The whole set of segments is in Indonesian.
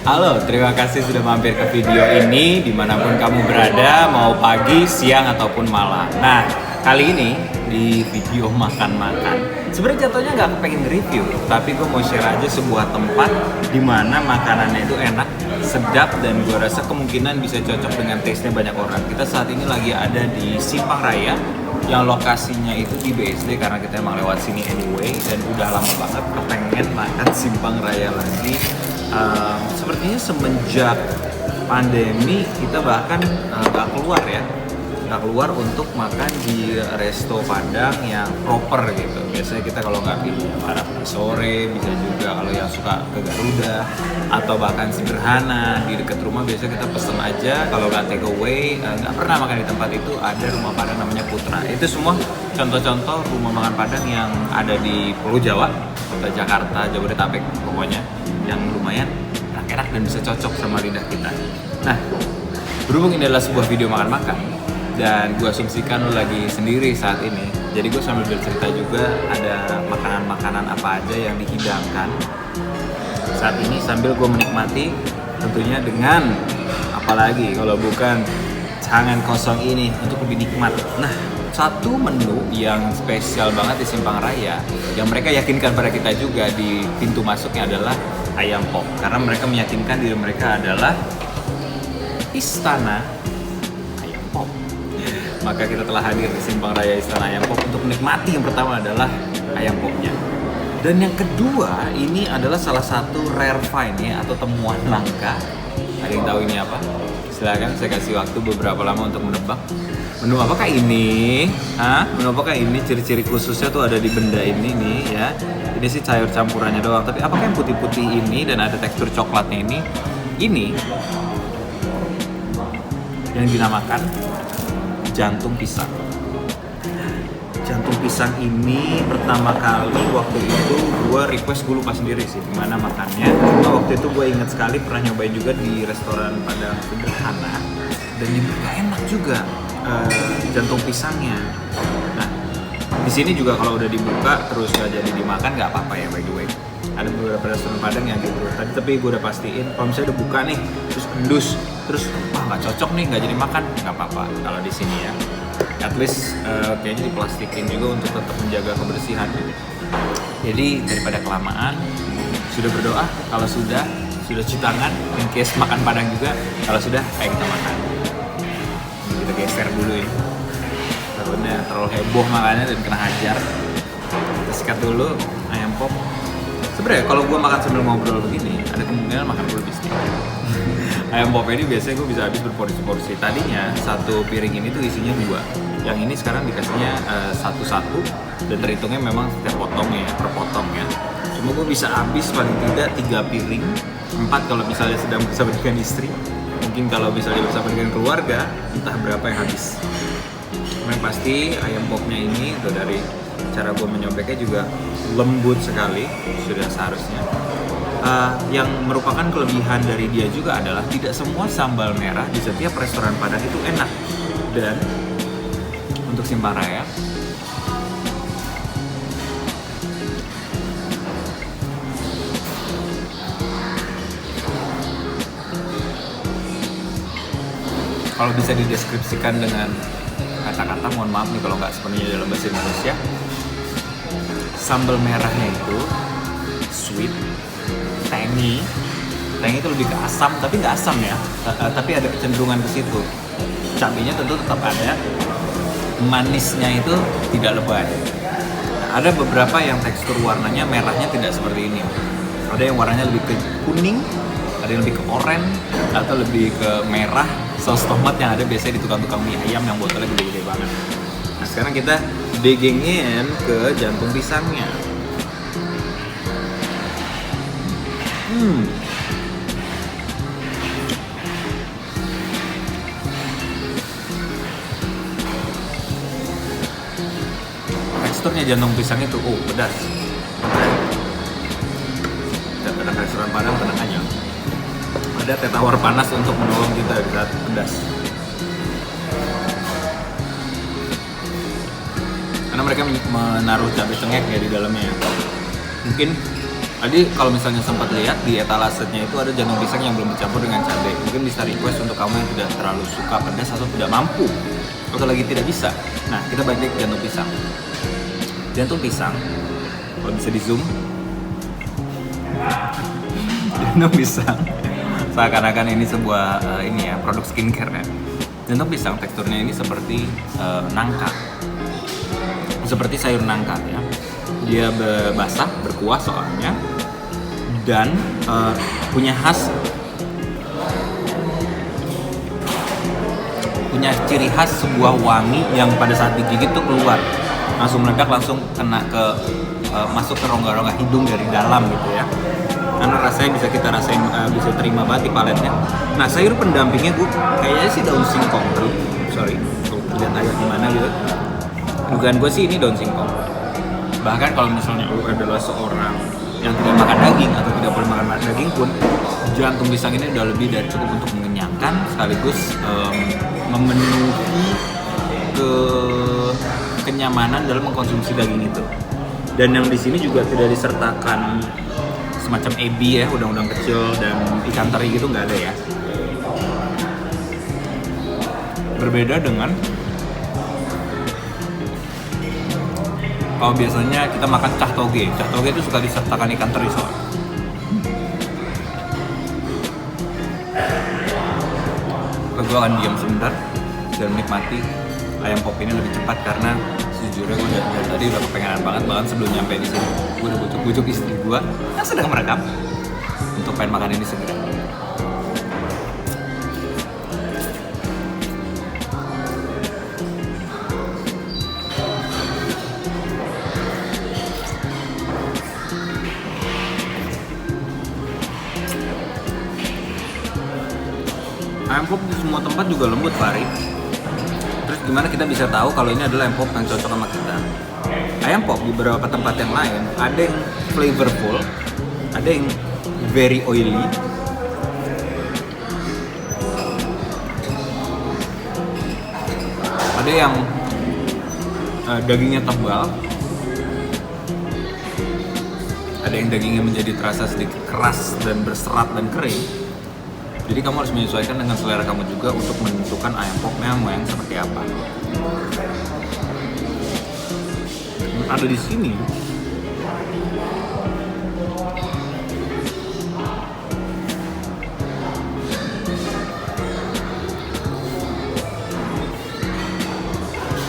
Halo, terima kasih sudah mampir ke video ini dimanapun kamu berada, mau pagi, siang, ataupun malam. Nah, kali ini di video makan-makan, sebenarnya jatuhnya nggak pengen review, tapi gue mau share aja sebuah tempat di mana makanannya itu enak, sedap, dan gue rasa kemungkinan bisa cocok dengan taste-nya banyak orang. Kita saat ini lagi ada di Simpang Raya, yang lokasinya itu di BSD karena kita emang lewat sini anyway, dan udah lama banget kepengen makan Simpang Raya lagi. Sepertinya semenjak pandemi kita bahkan nggak keluar untuk makan di resto Padang yang proper gitu. Biasanya kita kalau nggak di Arab sore, bisa juga kalau yang suka ke Garuda atau bahkan sederhana di dekat rumah biasanya kita pesen aja. Kalau nggak take away, nggak pernah makan di tempat itu. Ada rumah Padang namanya Putra. Itu semua contoh-contoh rumah makan Padang yang ada di Pulau Jawa, kota Jakarta, Jabodetabek pokoknya, yang lumayan enak dan bisa cocok sama lidah kita. Nah, berhubung ini adalah sebuah video makan-makan dan gue asumsikan lo lagi sendiri saat ini, jadi gue sambil bercerita juga ada makanan-makanan apa aja yang dihidangkan saat ini sambil gue menikmati, tentunya dengan apalagi kalau bukan tangan kosong ini untuk lebih nikmat. Nah, satu menu yang spesial banget di Simpang Raya yang mereka yakinkan pada kita juga di pintu masuknya adalah ayam pop, karena mereka meyakinkan diri mereka adalah istana ayam pop. Maka kita telah hadir di Simpang Raya Istana Ayam Pop untuk menikmati yang pertama adalah ayam popnya. Dan yang kedua ini adalah salah satu rare find ya, atau temuan langka. Ada yang tahu ini apa? Silakan saya kasih waktu beberapa lama untuk menebak. Menu apakah ini? Menu apakah ini? Ciri-ciri khususnya tuh ada di benda ini nih ya. Ini sih sayur campurannya doang. Tapi apakah yang putih-putih ini dan ada tekstur coklatnya ini? Ini yang dinamakan jantung pisang. Jantung pisang ini pertama kali waktu itu gue request, gue lupa sendiri sih gimana makannya. Cuma waktu itu gue inget sekali pernah nyobain juga di restoran Padang sederhana dan dibuka enak juga jantung pisangnya. Nah, di sini juga kalau udah dibuka terus gak jadi dimakan nggak apa-apa ya, by the way. Ada beberapa restoran Padang yang gitu. Tapi gue udah pastiin kalau misalnya udah buka nih terus endus, terus nggak cocok nih nggak jadi makan, nggak apa-apa kalau di sini ya. At least kayaknya diplastikin juga untuk tetap menjaga kebersihan gitu. Jadi daripada kelamaan, sudah berdoa, kalau sudah cuci tangan, in case makan Padang juga, kalau sudah ayo kita makan. Ini kita geser dulu ya, takutnya terlalu heboh makannya dan kena hajar. Kita sikat dulu ayam pop. Sebenarnya kalau gue makan sambil ngobrol begini, ada kemungkinan makan gue lebih sedikit. Ayam pop ini biasanya gue bisa habis berporsi-porsi. Tadinya satu piring ini tuh isinya 2. Yang ini sekarang dikasihnya satu-satu dan terhitungnya memang setiap potong ya, per potong ya. Cuma gue bisa habis paling tidak 3 piring, 4 kalau misalnya sedang bersama dengan istri. Mungkin kalau misalnya bersama dengan keluarga, entah berapa yang habis. Yang pasti ayam popnya ini tuh dari cara gue menyobeknya juga lembut sekali, sudah seharusnya. Yang merupakan kelebihan dari dia juga adalah tidak semua sambal merah di setiap restoran Padang itu enak. Dan untuk Simpang Raya, kalau bisa dideskripsikan dengan kata-kata, mohon maaf nih kalau nggak sepenuhnya dalam bahasa Indonesia, sambal merahnya itu sweet, tangy itu lebih ke asam, tapi nggak asam ya, tapi ada kecenderungan ke situ. Cabenya tentu tetap ada, manisnya itu tidak lebay. Ada beberapa yang tekstur warnanya merahnya tidak seperti ini. Ada yang warnanya lebih ke kuning, ada yang lebih ke oranye, atau lebih ke merah. Saus tomat yang ada biasanya di tukang-tukang mie ayam yang botolnya gede-gede banget. Nah, sekarang kita digging-in ke jantung pisangnya. Teksturnya jantung pisang itu, pedas. Dan tenang, restoran Padang tenang aja. Ada teh tawar panas untuk menolong kita di saat pedas. Karena mereka menaruh cabai cengkeh ya di dalamnya ya. Mungkin Tadi kalau misalnya sempat lihat di etalasenya itu ada jantung pisang yang belum dicampur dengan cabai. Mungkin bisa request untuk kamu yang tidak terlalu suka pedas atau tidak mampu atau lagi tidak bisa. Nah, kita balik ke jantung pisang. Jantung pisang, kalau bisa di zoom, jantung pisang seakan-akan ini sebuah produk skincare ya. Jantung pisang teksturnya ini seperti nangka, seperti sayur nangka ya. Dia basah, berkuah soalnya, dan punya ciri khas sebuah wangi yang pada saat digigit tuh keluar, langsung meledak, langsung kena ke masuk ke rongga-rongga hidung dari dalam gitu ya. Karena rasanya bisa kita rasain, bisa terima banget di paletnya. Nah, sayur pendampingnya gue kayaknya sih daun singkong. Sorry, lihat ayat gimana gitu. Dugaan gue sih ini daun singkong. Bahkan kalau misalnya lu adalah seorang yang tidak makan daging atau tidak boleh makan daging pun, jantung pisang ini udah lebih dari cukup untuk mengenyangkan sekaligus memenuhi kenyamanan dalam mengkonsumsi daging itu. Dan yang di sini juga tidak disertakan semacam ebi ya, udang-udang kecil dan ikan teri gitu, nggak ada ya. Berbeda dengan kalau biasanya kita makan cah toge itu suka disertakan ikan teri soalnya. Gue akan diam sebentar dan menikmati ayam pop ini lebih cepat karena sejujurnya gue dari tadi udah kepengenan banget, bahkan sebelum nyampe di sini gue udah bujuk istri gue yang sedang merekam untuk pengen makan ini segera. Ayam pop di semua tempat juga lembut, Fari. Terus gimana kita bisa tahu kalau ini adalah ayam pop yang cocok sama kita? Ayam pop di beberapa tempat yang lain ada yang flavorful, ada yang very oily, ada yang dagingnya tebal, ada yang dagingnya menjadi terasa sedikit keras dan berserat dan kering. Jadi kamu harus menyesuaikan dengan selera kamu juga untuk menentukan ayam popnya mau yang seperti apa. Ada di sini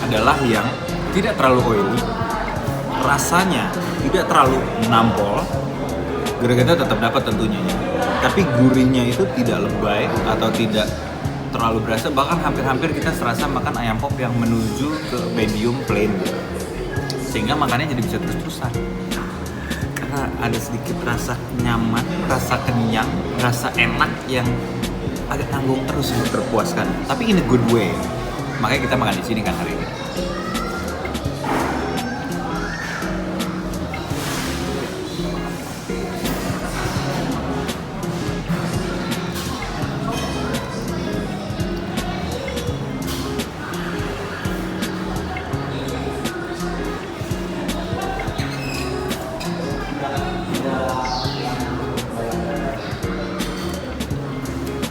adalah yang tidak terlalu oily, rasanya tidak terlalu nampol, gurihnya tetap dapat tentunya ya. Tapi gurihnya itu tidak lebay atau tidak terlalu berasa, bahkan hampir-hampir kita serasa makan ayam pop yang menuju ke medium plain gitu. Sehingga makannya jadi bisa terus-terusan karena ada sedikit rasa nyaman, rasa kenyang, rasa enak yang agak tanggung terus untuk terpuaskan, tapi in a good way. Makanya kita makan di sini kan hari ini.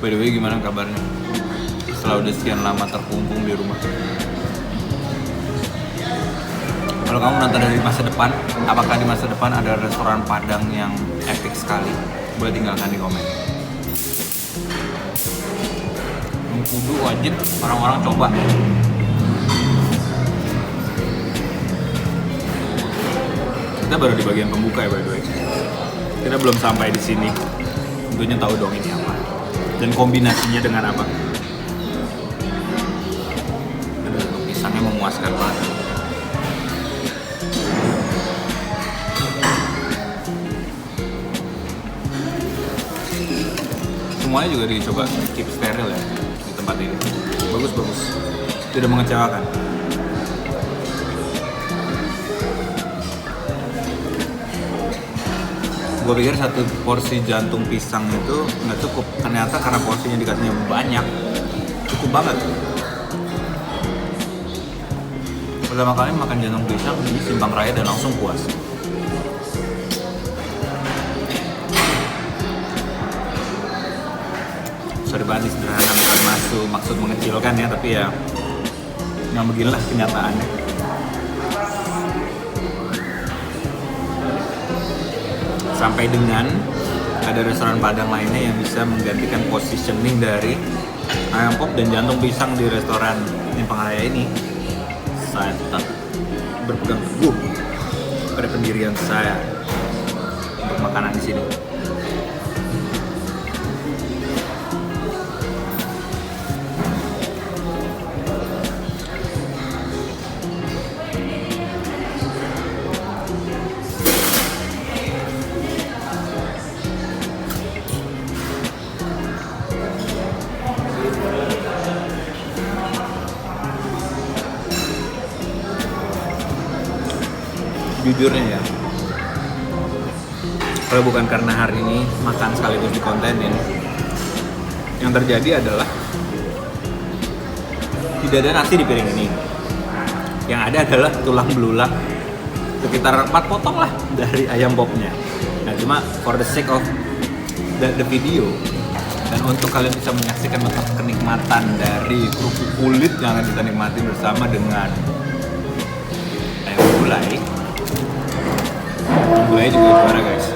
By the way, gimana kabarnya? Setelah udah sekian lama terkungkung di rumah. Kalau kamu nonton dari masa depan, apakah di masa depan ada restoran Padang yang epic sekali? Boleh tinggalkan di komen. Kudu wajib orang-orang coba. Kita baru di bagian pembuka ya, by the way. Kita belum sampai di sini. Tentunya tahu dong ini apa dan kombinasinya dengan apa. Pisangnya memuaskan banget. Semuanya juga dicoba keep steril ya di tempat ini. Bagus. Tidak mengecewakan. Gue pikir satu porsi jantung pisang itu nggak cukup, ternyata karena porsinya dikasihnya banyak, cukup banget. Pertama kali makan jantung pisang di Simpang Raya dan langsung puas. berbanding sederhana, bukan maksud mengecilkan ya, tapi ya yang beginilah kenyataannya. Sampai dengan ada restoran Padang lainnya yang bisa menggantikan positioning dari ayam pop dan jantung pisang di restoran Simpang Raya ini, saya tetap berpegang teguh pada pendirian saya untuk makanan di sini. Jujurnya ya, kalau bukan karena hari ini makan sekaligus dikontenin, yang terjadi adalah tidak ada nasi di piring ini. Yang ada adalah tulang belulang sekitar 4 potong lah dari ayam popnya. Nah, cuma for the sake of the video dan untuk kalian bisa menyaksikan betapa kenikmatan dari kerupuk kulit yang akan kita nikmati bersama dengan ayam gulai. Gulai juga juara guys.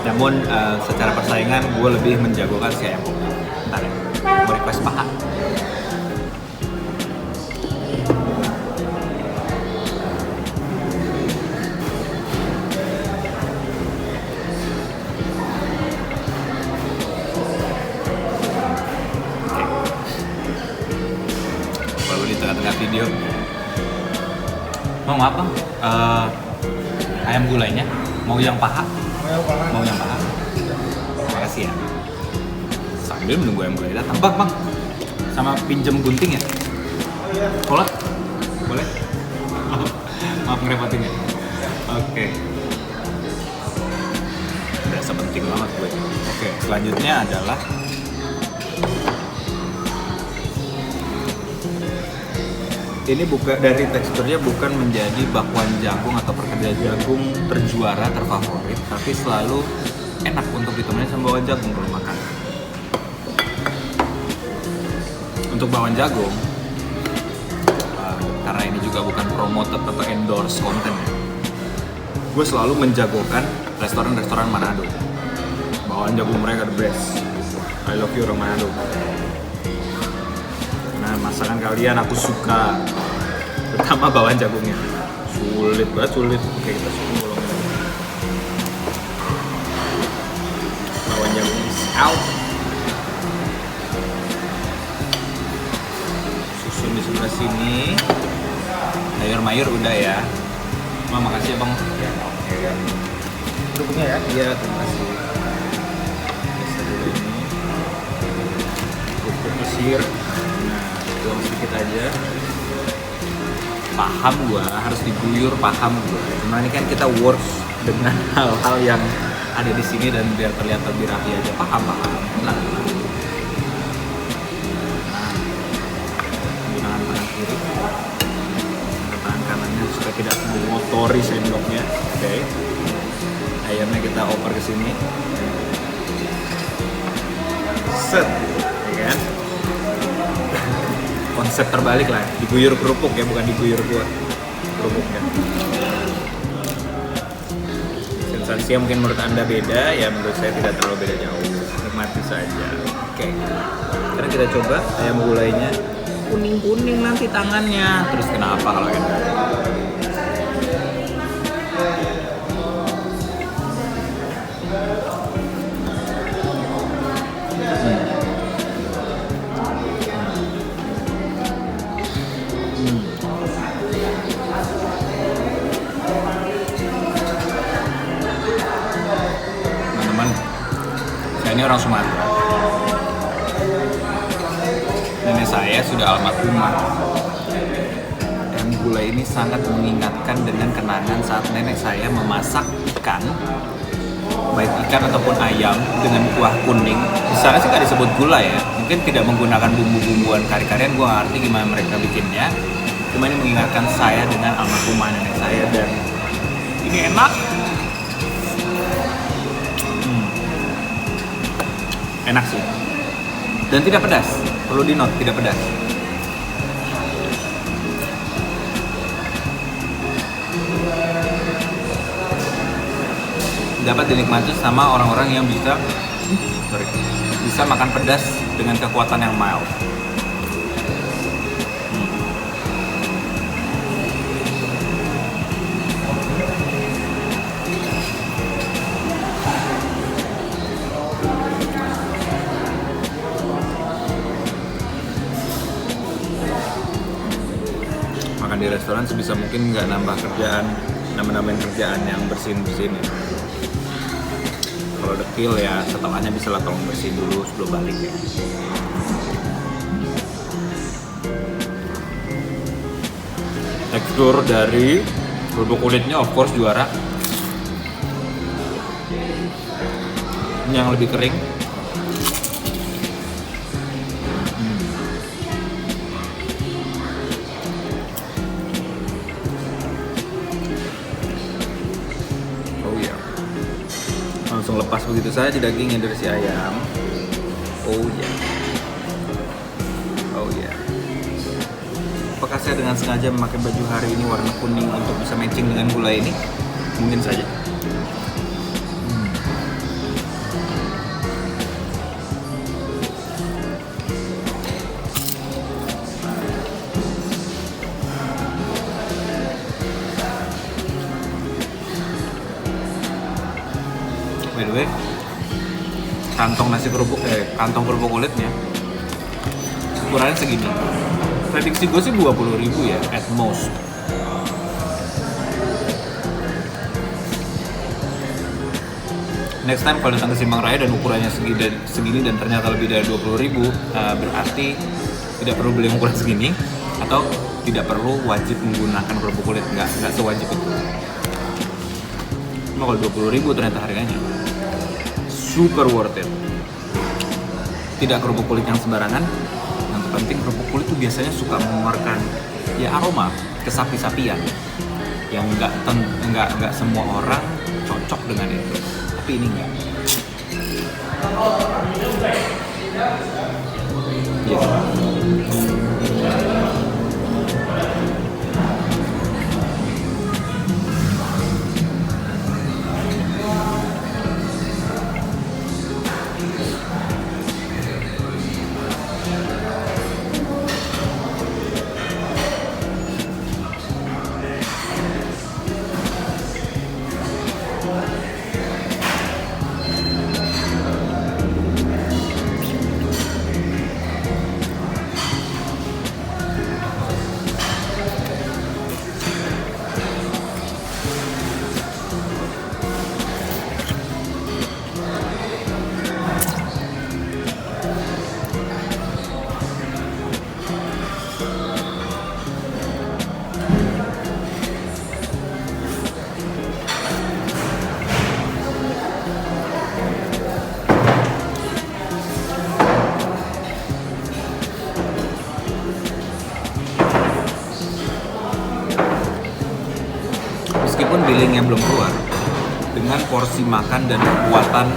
Namun secara persaingan gue lebih menjagokan si ayam pop. Bentar ya, mau request paha. Baru di tengah-tengah video. Mau apa? Ayam gulainya, mau yang paha? Mau yang paha. Makasih ya. Sambil menunggu ayam gulai datang. Bang, sama pinjem gunting ya? Boleh? Boleh? Maaf ngerepotin ya? Oke. Berasa penting banget gue. Oke, selanjutnya adalah ini bukan dari teksturnya, bukan menjadi bakwan jagung atau perkedel jagung terjuara, terfavorit, tapi selalu enak untuk ditemenin sama bakwan jagung kalau makan. Untuk bakwan jagung, karena ini juga bukan promoted atau endorse konten ya, gue selalu menjagokan restoran-restoran Manado. Bakwan jagung mereka the best. I love you orang Manado. Nah, masakan kalian aku suka, terutama bakwan jagungnya. Sulit banget, sulit. Oke, kita bolongin lagi. Bakwan jagung is out. Susun di sebelah sini. Sayur mayur udah ya. Makasih ya bang. Ya, oke. Kerupuknya ya? Iya, terima kasih. Biasa dulu ini. Kerupuk Mesir. Tuang sedikit aja. Paham gua, harus diguyur, paham gua. Cuma ini kan kita works dengan hal-hal yang ada di sini dan biar terlihat lebih rapi aja. Paham. Nah, gunakan tangan kiri, tangan kanannya supaya tidak mengotori sendoknya. Oke. Ayamnya kita oper ke sini. Set, ya kan? Konsep terbalik lah, diguyur kerupuk ya, bukan diguyur gua kerupuknya. Sensasinya mungkin menurut anda beda, ya menurut saya tidak terlalu beda jauh. Nikmati saja. Oke. Sekarang kita coba ayam gulainya. Kuning-kuning nanti tangannya. Terus kenapa kalau enak? Ini orang Sumatera. Nenek saya sudah almarhumah. Dan gulai ini sangat mengingatkan dengan kenangan saat nenek saya memasak ikan, baik ikan ataupun ayam dengan kuah kuning. Di sana sih nggak disebut gulai ya. Mungkin tidak menggunakan bumbu-bumbuan kari-karian. Gue nggak ngerti gimana mereka bikinnya. Cuma ini mengingatkan saya dengan almarhumah nenek saya dan ini enak. Enak sih. Dan tidak pedas, perlu di note, tidak pedas. Dapat dinikmati sama orang-orang yang bisa makan pedas dengan kekuatan yang mild. Makan di restoran sebisa mungkin nggak nambahin kerjaan yang bersihin ya. Kalau dekil ya setelahnya bisa lah tolong bersihin dulu sebelum balik ya. Tekstur dari kerupuk kulitnya of course juara. Ini yang lebih kering. Langsung lepas begitu saja dagingnya dari si ayam. Oh ya, oh ya. Apakah saya dengan sengaja memakai baju hari ini warna kuning untuk bisa matching dengan gulai ini? Mungkin saja. By the way, kantong kerupuk kulitnya ukurannya segini. Prediksi gue sih 20.000 ya, at most. Next time kalau datang ke Simbang Raya dan ukurannya segini dan ternyata lebih dari 20.000, berarti tidak perlu beli ukuran segini atau tidak perlu wajib menggunakan kerupuk kulit, nggak sewajib itu. Cuma kalau 20.000 ternyata harganya super worth it. Tidak kerupuk kulit yang sembarangan. Yang terpenting kerupuk kulit itu biasanya suka mengeluarkan ya aroma kesapi-sapian yang nggak semua orang cocok dengan itu. Tapi ini enggak. Yes. Meskipun billingnya belum keluar, dengan porsi makan dan kekuatan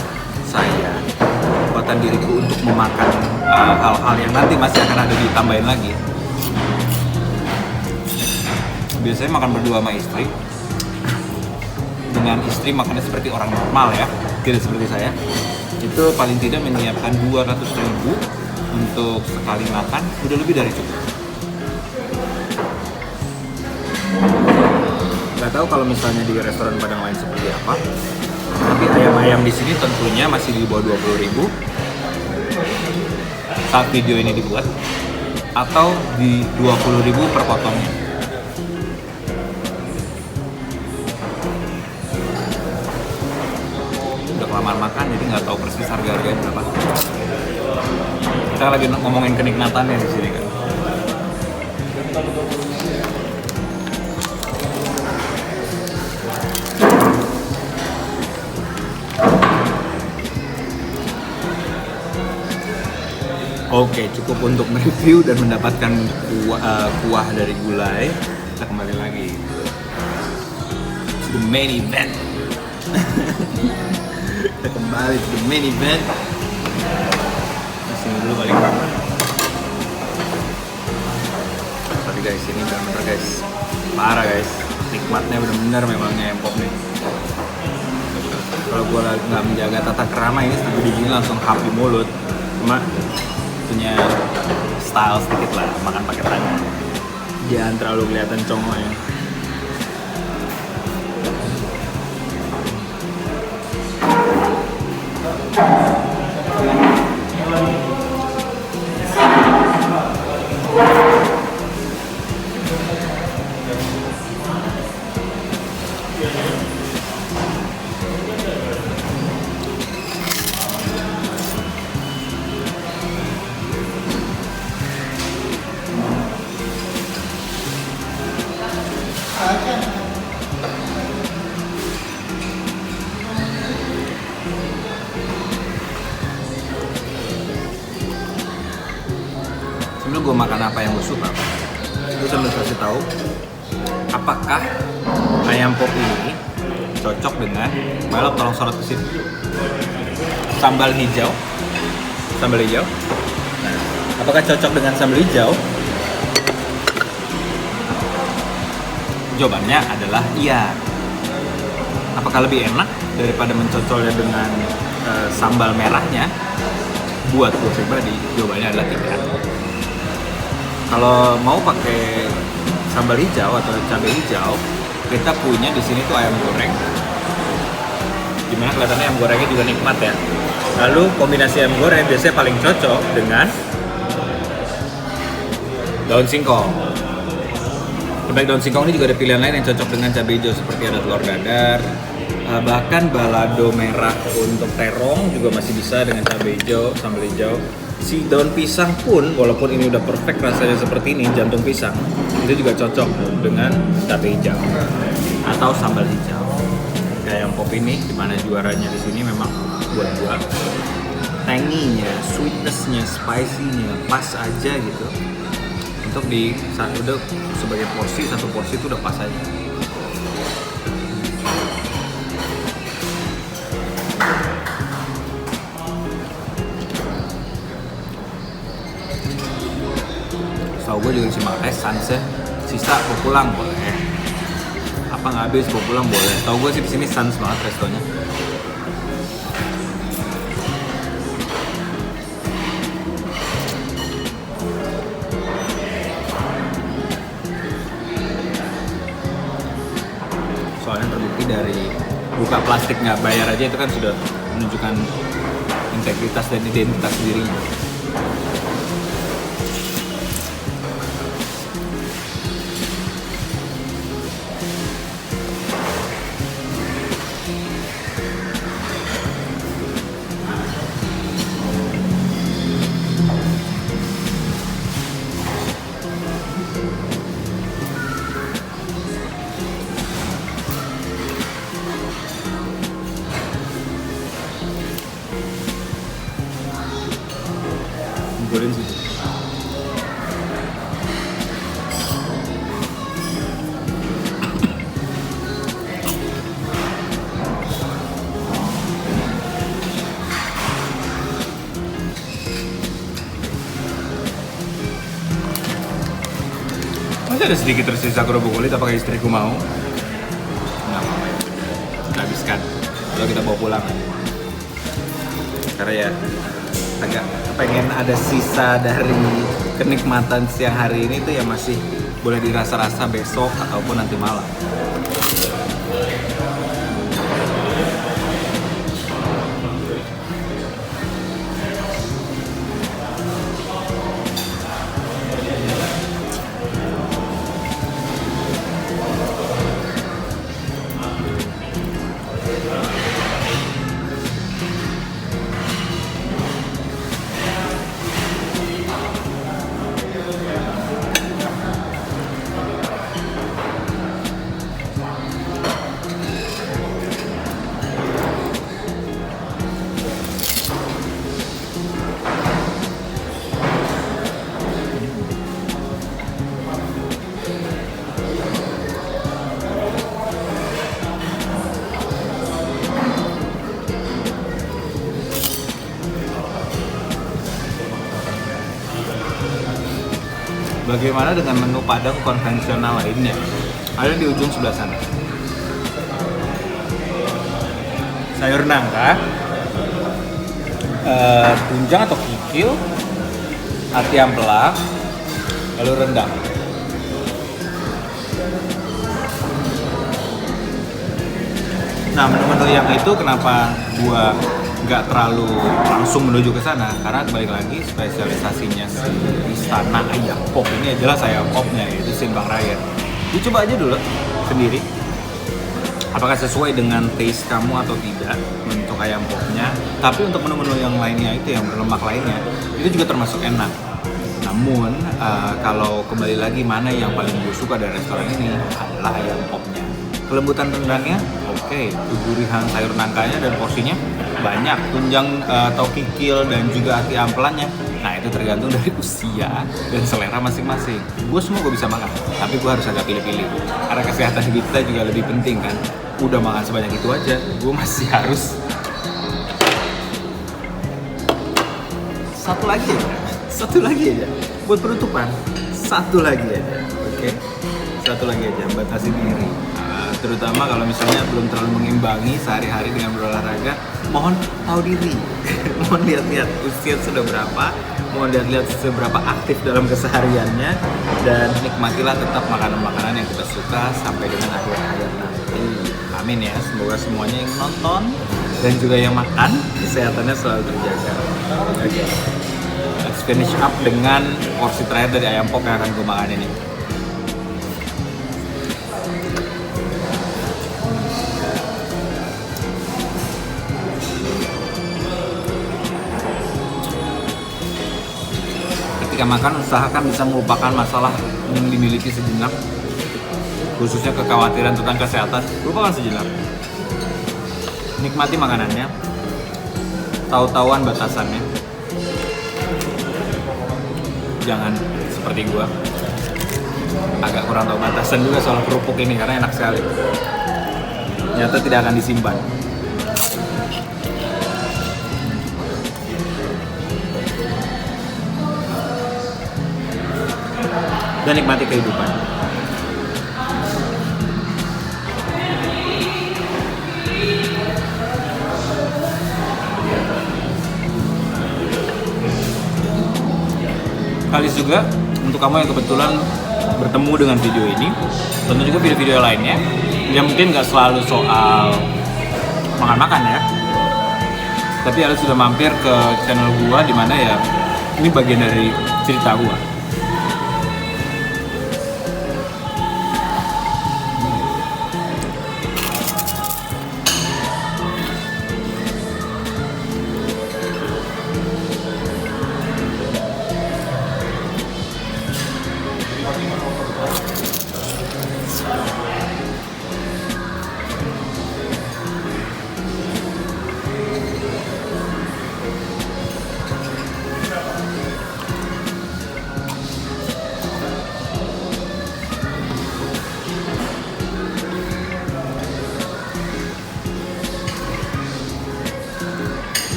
diriku untuk memakan hal-hal yang nanti masih akan ada ditambahin lagi. Biasanya makan berdua sama istri. Dengan istri makannya seperti orang normal ya, tidak seperti saya. Itu paling tidak menyiapkan 200.000 untuk sekali makan, udah lebih dari cukup. Gak tahu kalau misalnya di restoran Padang lain seperti apa, tapi ayam-ayam di sini tentunya masih di bawah 20.000 saat video ini dibuat, atau di 20.000 per potongnya. Udah kelamaan makan jadi nggak tahu persis harga-harganya berapa. Kita lagi ngomongin kenikmatannya di sini kan. Oke, cukup untuk mereview dan mendapatkan kuah dari gulai. Kita kembali lagi to the main event. Kita kembali to the main event. Sini dulu dulu kali. Tapi guys, ini bener-bener guys, parah guys, nikmatnya bener-bener memangnya empok nih. Kalau gue nggak menjaga tata krama ini segede gini langsung hap di mulut. Cuma punya style sedikit lah, makan pakai tangan. Jangan terlalu kelihatan congoknya. Sebelum gue makan apa yang gue suka, gue sambil kasih tahu apakah ayam pop ini cocok dengan balap. Tolong sorot ke sini. Sambal hijau. Apakah cocok dengan sambal hijau? Jawabannya adalah iya. Apakah lebih enak daripada mencocolnya dengan sambal merahnya? Buat gue pribadi, jawabannya adalah tidak. Kalau mau pakai sambal hijau atau cabai hijau, kita punya di sini tuh ayam goreng. Dimana kelihatannya ayam gorengnya juga nikmat ya. Lalu kombinasi ayam goreng biasanya paling cocok dengan daun singkong. Baik, daun singkong ini juga ada pilihan lain yang cocok dengan cabai hijau seperti ada telur dadar, bahkan balado merah untuk terong juga masih bisa dengan cabai hijau, sambal hijau. Si daun pisang pun, walaupun ini udah perfect rasanya seperti ini, jantung pisang, itu juga cocok dengan cabai hijau atau sambal hijau. Kayak yang pop ini, dimana juaranya di sini memang buat gua tanginya, sweetnessnya, spicy-nya pas aja gitu. Untuk di saat udah sebagai porsi, satu porsi itu udah pas aja. Tahu gue juga isi makan sans ya, sisa mau pulang boleh, apa nggak habis mau pulang boleh. Tahu gue sih di sini sans banget restonya. Soalnya terbukti dari buka plastik nggak bayar aja itu kan sudah menunjukkan integritas dan identitas dirinya. Kumpulin situ. Masih ada sedikit tersisa kerupuk kulit, apakah istriku mau? Nggak mau ya. Kita habiskan. Lalu kita bawa pulang. Karena ya agak pengen ada sisa dari kenikmatan siang hari ini tuh ya masih boleh dirasa-rasa besok ataupun nanti malam. bagaimana dengan menu Padang konvensional lainnya? Ada di ujung sebelah sana. Sayur nangka, tunjang atau kikil, ati ampela, lalu rendang. Nah, menu-menu yang itu kenapa gua nggak terlalu langsung menuju ke sana? Karena balik lagi spesialisasinya si Istana Ayam Pop ini adalah ayam popnya, yaitu Simbang Raya. Dicoba aja dulu sendiri. Apakah sesuai dengan taste kamu atau tidak untuk ayam popnya? Tapi untuk menu-menu yang lainnya itu yang berlemak lainnya itu juga termasuk enak. Namun kalau kembali lagi mana yang paling gue suka dari restoran ini adalah ayam popnya. Kelembutan rendangnya oke, kegurihan sayur nangkanya dan porsinya banyak, tunjang atau kikil dan juga ati ampelannya. Nah itu tergantung dari usia dan selera masing-masing. Gue semua gue bisa makan, tapi gue harus agak pilih-pilih karena kesehatan kita juga lebih penting kan. Udah makan sebanyak itu aja, gue masih harus satu lagi aja buat penutupan, satu lagi aja, oke? Satu lagi aja, batasi diri. Terutama kalau misalnya belum terlalu mengimbangi sehari-hari dengan berolahraga, mohon tahu diri. Mohon lihat-lihat usia sudah berapa, mohon lihat-lihat seberapa aktif dalam kesehariannya, dan nikmatilah tetap makanan-makanan yang kita suka sampai dengan akhir hayat nanti. Amin ya, semoga semuanya yang nonton dan juga yang makan kesehatannya selalu terjaga. Oke. Let's finish up dengan porsi terakhir dari ayam pop yang akan gue makan ini. Ketika makan, usahakan bisa melupakan masalah yang dimiliki sejenak, khususnya kekhawatiran tentang kesehatan. Lupakan sejenak, nikmati makanannya, tahu-tahuan batasannya. Jangan seperti gua, agak kurang tahu batasan juga soal kerupuk ini karena enak sekali. Ternyata tidak akan disimpan. Dan nikmati kehidupan. Kali juga untuk kamu yang kebetulan bertemu dengan video ini, tentu juga video-video lainnya yang mungkin nggak selalu soal makan-makan ya, tapi Alex sudah mampir ke channel gua di mana ya ini bagian dari cerita gua.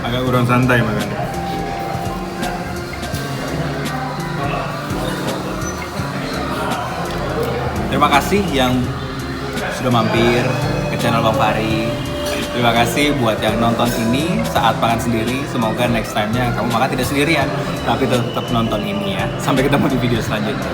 Agak kurang santai makan. Terima kasih yang sudah mampir ke channel Bang Fahri. Terima kasih buat yang nonton ini saat makan sendiri. Semoga next time-nya kamu makan tidak sendirian, tapi tetap nonton ini ya. Sampai ketemu di video selanjutnya.